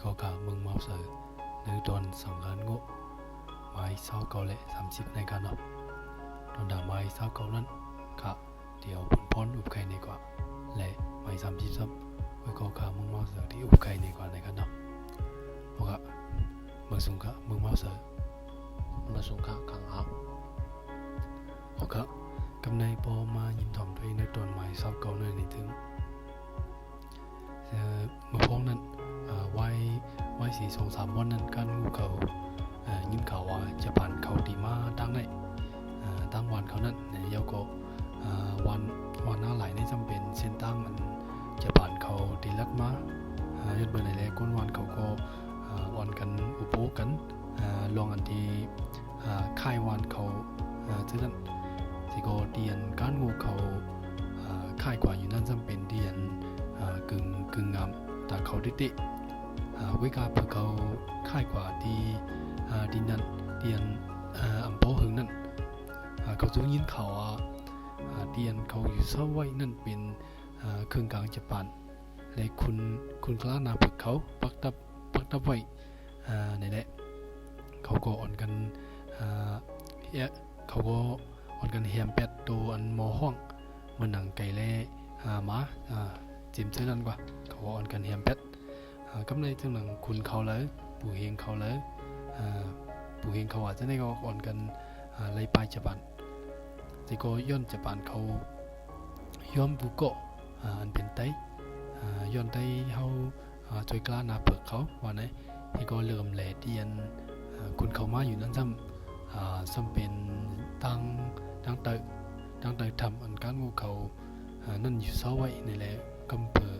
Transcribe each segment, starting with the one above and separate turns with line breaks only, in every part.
ก็กะมึงเมาเสือในตอนสังเกตงูไม้เสาเก่าเละ30ในกันเนาะตอนด่าไม้เสาเก่านั้นกะเดี๋ยวผลพ้นอุบไข่ในกว่าและไม้30ซับไว้ก็กะมึงเมาเสือที่อุบไข่ในกว่าในกันเนาะเพราะกะเมื่อสุงกะมึงเมาเสือเมื่อสุงกะขังหักโอเคกำในพอมายินถ่อมด้วยในตอนไม้เสาเก่านั้นในถึงเมื่อพ้องนั้นไว้4-3 วันนั้นการงูเขายินข่าวว่าจะผ่านเขาดีมาตั้งได้ตั้งวันเขานั้นเนี่ยเยาก็วันหน้าไหลในจำเป็นเส้นตั้งมันจะผ่านเขาดีลักมายศเบอร์ในแรกก้นวันเขาก็วันกันอุปโภคกันลองอันที่ค่ายวันเขาฉะนั้นที่ก็เดียนการงูเขาค่ายกว่าอยู่นั่นจำเป็นเดียนกึ่งงามแต่เขาดิเวกาเพื่อเขาค่ายกว่าดีนั้นเดียนอัมโพหึงนั่นเขาจะยินข่าวเดียนเขาอยู่เศร้าไว้นั่นเป็นเครื่องกลางญี่ปุ่นและคุณกล้านาเพื่อเขาปักตับไว้ในแหละเขาก็อ่อนกันเขาก็อ่อนกันเฮียมเป็ดตัวอันมอห้องมันหนังไก่เล่หมาจิมซื้อนั่นกว่าเขาอ่อนกันเฮียมเป็ดกำในจังหนังคุณเขาเลยปู่เฮงเขาเลยปู่เฮงเขาอาจจะได้ก็อ่อนกันไล่ไปญี่ปุ่นที่ก็ย้อนญี่ปุ่นเขาย้อนบุกโกอันเป็นไตย้อนไตเขาช่วยกล้านาเปิดเขาว่าไหนที่ก็เริ่มแหล่เดียนคุณเขามาอยู่นั่นซ้ำเป็นตั้งเตยทำอันการงูเขานั่นอยู่เศร้าไว้ในแหละกำเปิด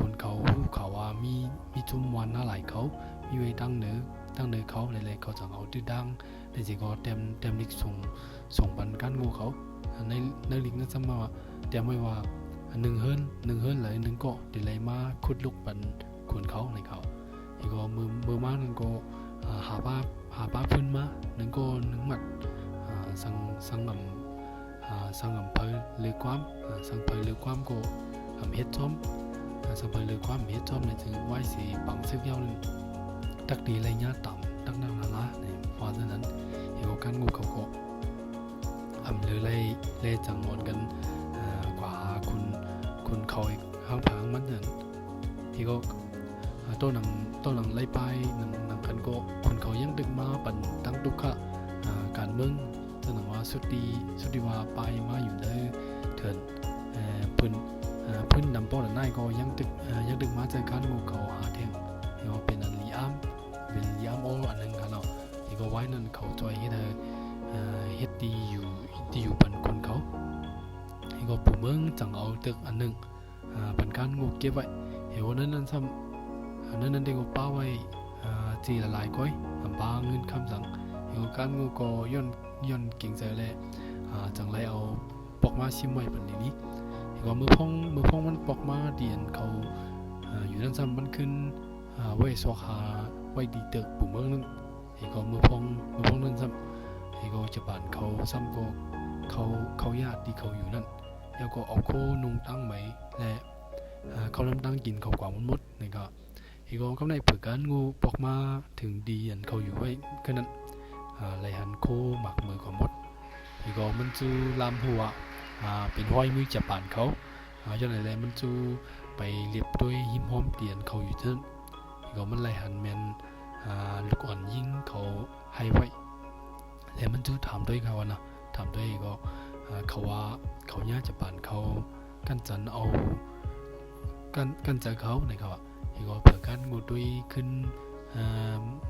คนเขาว่ามีจุ่มวันหน้าไหลเขามีไว้ตั้งเนื้อเขาในเขาจะเอาดื้อดังในสิ่งก็เต็มลิกส่งบันการงูเขาในลิกนั้นซ้ำมาเต็มไว้ว่าหนึ่งเฮิรนเลย1เกาะเดี๋ยวเลยมาขุดลุกบันคนเขาในเขาอีกก็มือมานั่นก็หาป้าพื้นมา1 เกาะ 1 หมัดสังเพลเลือความสังเพลเลือความก็เฮ็ดซ้อมสังเพลเลือความเฮ็ดซ้อมในถึงไว้สีปังซึกเย้านึงตักดีไรญาต่ำตักนั่งนาละในเพราะฉะนั้นเกี่ยวกับการงูเขาก็หรือไล่จังหวนกันกว่าคุณเขาอีกข้างผางมันนั่นที่ก็ต้นหนังไล่ไปหนังกันก็คุณเขายังดึกมาปั่นตั้งตุกขะการเมืองจะหนังว่าสุดดีว่าไปมาอยู่ได้เถินพื้นดำป้อนได้ก็ยังดึกมาเจอการงูเขาหาเทียงที่ว่าเป็นอันลีอัมโออันนึงกันเนาะที่ก็ไว้นั่นเขาจอยเฮ็ดดีอยู่ปั่นคนเขาที่ก็ปู่เมืองจังเอาตึกอันนึงปั่นการงูเก็บไว้เห็นว่านั้นซ้ำนั้นเด็กก็ป้าไว้จีละลายก้อยป้าเงินคำสั่งเห็นว่าการงูก็ย่นเก่งใจเลยจังไรเอาปอกมาชิมไว้ปั่นนี้เห็นว่ามือพ้องมันปอกมาเดียนเขาอยู่นั้นซ้ำมันขึ้นไว้สวขาไว้ดีตึกปู่เมืองนึงเห็นก็มือพ้องนั้นซ้ำเห็นก็จะบานเขาซ้ำก็เขาญาติที่เขาอยู่นั่นแล้วก็เอาโคนุ่งตั้งไหมและเขาลำตั้งกินเขากว่ามันหมดนี่ก็เห็นก็กำในเผื่อการงูปอกมาถึงดีอันเขาอยู่ไว้แค่นั้นไหลหันโคหมักมือของมดเห็นก็มันจูลามหัวเป็นห้อยมือจะป่านเขาจนไหนมันจูไปเรียบด้วยหิมห้อมเตียนเขาอยู่ที่นั่นก็มันไหลหันแมนลูกอ่อนยิงเขาให้ไว้แล้วมันจูถามด้วยเขานะถามด้วยก็เขาว่าเขาย่าจะป่านเขากันจันเอากันเจอเขาในเขาเห็นก็เผื่อกันงูด้วยขึ้น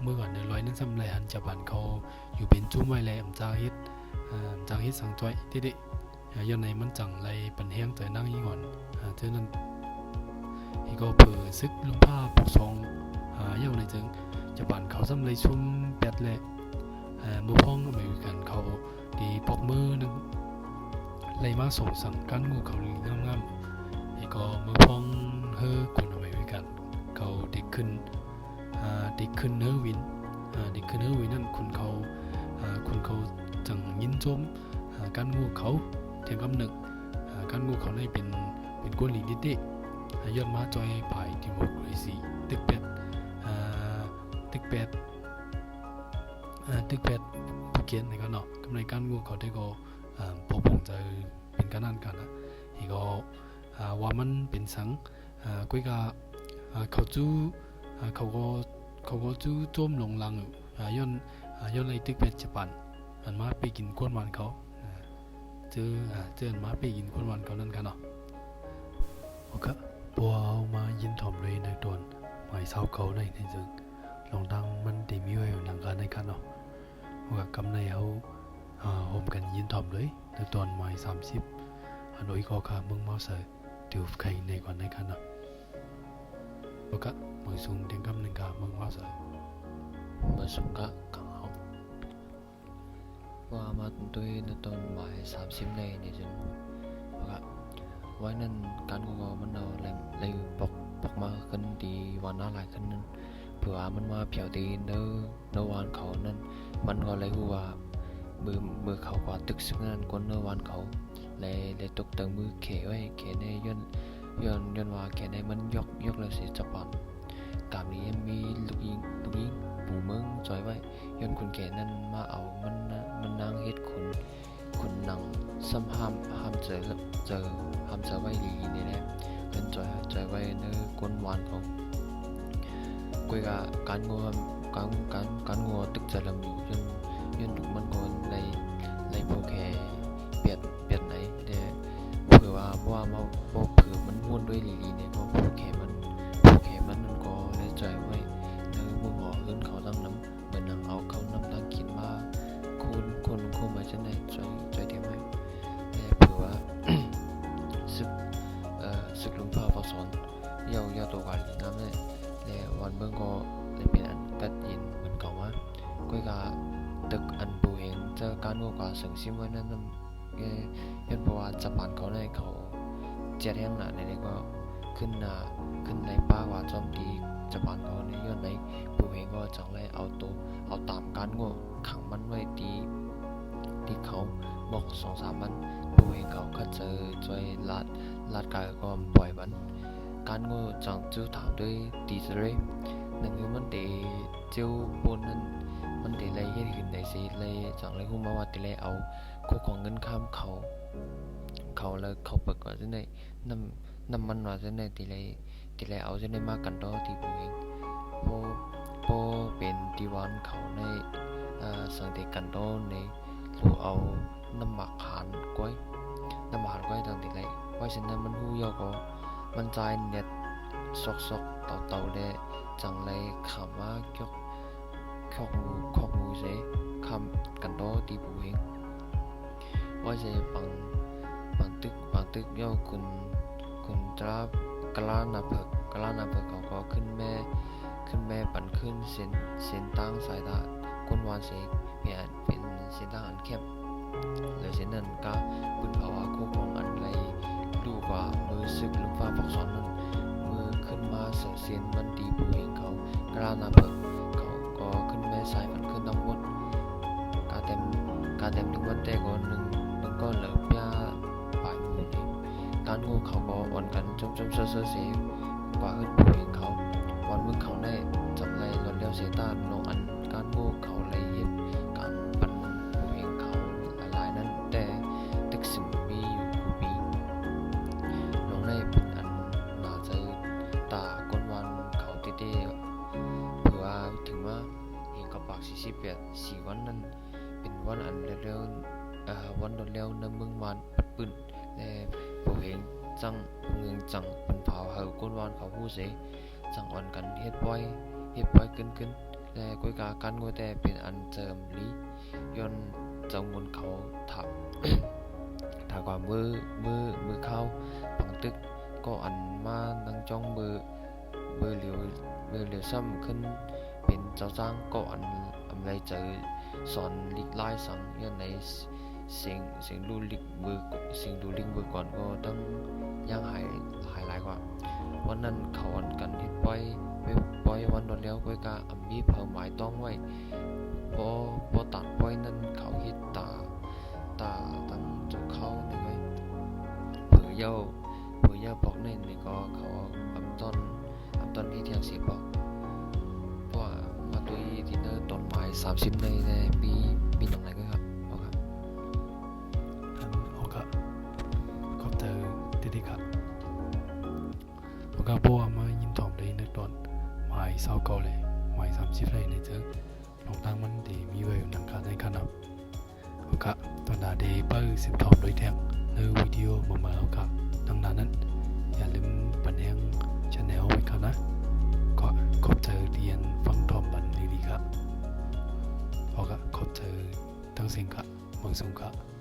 เมื่อก่อนในร้อยนั้นซ้ำไหลหันจะป่านเขาอยู่เป็นจุ้มไว้แล้วจางฮิตสังจ้อยที่ดิย้อนในมันจังไรปันแห้งแต่นั่งยิ่งก่อนเท่านั้นเห็นก็เผื่อซึกลุงผ้าปกซองย่างในจึงจะป่านเขาซ้ำไรชุ่มแปดเลยมือพ้องอเมริกันเขาดีปอกมือนึงไรมาส่งสั่งการงูเขางามๆเห็นก็มือพ้องเฮ้อคนอเมริกันเขาเด็กขึ้นเนื้อวินนั่นคุณเขาจังยินจมการงูเขาเทียงกำหนึ่งการงูเขาในเป็นกวนหลีดิย้อนมาจอยผ่ายที่หมกเลยสิตึกเป็ด แปดตึกแปดภูเก็ตนี่ก็เนาะกำในการงูเขาได้ก็พบผมจะเป็นการนั่นกันนะอีก็ว่ามันเป็นสังกุ้ยก็เขาจู้เขาก็จู้โจมลงลังย้อนไอ้ตึกแปดญี่ปุ่นอันมาไปกินก้นวันเขาเจออันมาไปกินก้นวันเขานั่นกันเนาะโอเคปัวเอามายินถ่อมเลยในตอนหมายเศร้าเขาในจึงลองดังมันตีมีไว้หลังการในกันเนาะว่ากำในเขาโฮมกันยินถ่อมเลยในตอนหมาย30อันโดยก็ค่ะมึงมาใส่ติวใครในก่อนในกันเนาะโอเคมือสูงเตียงกำหนึ่งกามึงมาใส่
มือสูงกะขังเขาว่ามาด้วยในตอนหมาย30ในจึงว่าไว้นั่นการกูก็มันเอาเลยปอกมาขึ้นดีวันอะไรขึ้นนั้นเผื่อมันมาเผียวตีเนื้อวานเขานั้นมันก็เลยว่ามือเขากว่าตึกซึ่งนั้นคนเนื้อวานเขาเลยตกตึงมือเขไว้เขในย้อนว่าเขในมันยกเลยสิจับปอนกามนี้มีลูกยิงปู่เมืองจอยไว้ย้อนคุณเขนั้นมาเอามันนางเฮ็ดคุณนังซ้ำห้ามเจอไว้ดีนี่แหละเพิ่นจอยไว้ในก้นวานเขากุยกะการงัวตึกจะลำอยู่ย้อนถูกมันก็เลยโปแคเปลี่ยนไหนแต่เผื่อว่ามาเผื่อมันม่วนด้วยลีเนี่ยก็โปแคมันก็เลยจอยไว้ในมือหมอเอิ้นเขาตั้งน้ำเหมือนนังเอาเขาน้ำตั้งกินมาคนมาจังได๋จอยเดียวไว้แต่เผื่อว่า ศึกลุงพ่อพอสอนยาวตัวกันน้ำเนี่ยแล้ววันเบิ่งก็เลยเป็นอันกัดยินเหมือนเก่าว่าก้อยกะตึกอันปูเองเจอการงูกะสังซิมไว้นั่นยันเพราะว่าจับปานเขาในเขาเจ็ดแห่งหนาในก็ขึ้นในป้าว่าจอมตีจับปานเขาในย้อนในปูเองก็จังไรเอาตามการงูขังมันไว้ที่เขาบอก2-3วันปูเองเขาก็เจอจอยลาดกายก็ปล่อยมันการงูจังจิ้วถามด้วยตีเสร็จนั่นคือมันเดจิ้วบนนั้นมันเดเลยเฮ็ดขึ้นได้สิเลยจังเลยฮู้มาว่าติเลยเอาคู่ของเงินข้ามเขาแล้วเขาเปิดว่าจังได๋น้ำมันว่าจังได๋ติเลยเอาจังได๋มากันดอที่ปูเองโปเป็นที่วานเขาในสังเกตกันดอในรู้เอาน้ำหมักหานก้อยจังติเลยเพราะฉะนั้นมันฮู้ยอก็มันใจเน็ตซอกเต่าๆเลยจังเลยขำว่าคอกงูเสคำกันโตตีปูเองว่าจะปังตึกย่อคุณจ้ากลานาเพิกเขาก็ขึ้นแม่ปั่นขึ้นเส้นตั้งสายตาก้นวานเสกเป็นเส้นตั้งอันแคบเลยเส้นนั้นก็บุญภาวะคู่ของอันไรดูว่ามือซึกลุงฟ้าปักซ้อนนั้นมือขึ้นมาเสียนมันตีปูเองเขากลานาเพิกเขาก็ขึ้นแม่สายมันขึ้นต้องวดกาเต็มถึงวันแต่ก่อนหนึ่งก็เหลือยาปลายมือนี่การงูเขาก็อ่อนกันจมเสือเสียกว่าขึ้นปูเองเขาวันมึงเขาได้จำไรรถเลี้ยวเสียตาลงอันการงูเขาเลยเย็บการปั่นปูเองเขาหลายนั้นแต่ตึกสิมมีอยู่กูปีลงได้เป็นอันน่าจะตาก้นวันเขาเต้เผื่อถึงว่าเองกับปาก4วันนั้นเป็นวันอันเร็ววันโดนเร็วในเมืองวันปัดปืนและปูเองจังเป็นเผาเฮาก้นวันเขาผู้เสจังอ่อนกันเฮ็ดปล่อยขึ้นและก้อยกากันงัวแต่เป็นอันเจิมลีย้อนจังมนเขาถับ ถ้ากว่ามือเข้าปังตึกก็อันมานั่งจ้องมือเหลียวซ้ำขึ้นเป็นเจ้าจ้างก็อันไรเจอสอนลิกไล่สังย้อนในเสียงดูลิกมือเสียงดูลิงมือก่อนก็ต้องย่างหายหลายกว่าวันนั้นเขาอ่อนกันที่ปล่อยวันโดนแล้วก้อยกามีเผาหมายต้องไว้พอตัดปล่อยนั้นเขาฮิตตาตั้งจุดเข้าหนึ่งไว้เผื่อยาบอกในนี่ก็เขาอำต้นที่เทียงสีบอกเพราะว่ามาตุย 30ในในปีหนังไหนก็ครับเอาครับ
อันโอกะขอบเจอติๆครับโอกะบัวมายินถอมได้นึกตอนหมายเศร้าเก่าเลยหมาย30เลยในเจอลองตั้งมันดีมีไว้หนังการในขนาดโอกะตอนหน้าเดย์เปิ้ลสิบถอมโดยแทงในวิดีโอมาโอกะดังนั้นอย่าลืมปันแหงชาแนลไว้ครับนะก็ขอบเจอเรียนฟังถอมบันดีๆครับโอกะขอบเจอทั้งสิ่งครับบางสิ่งครับ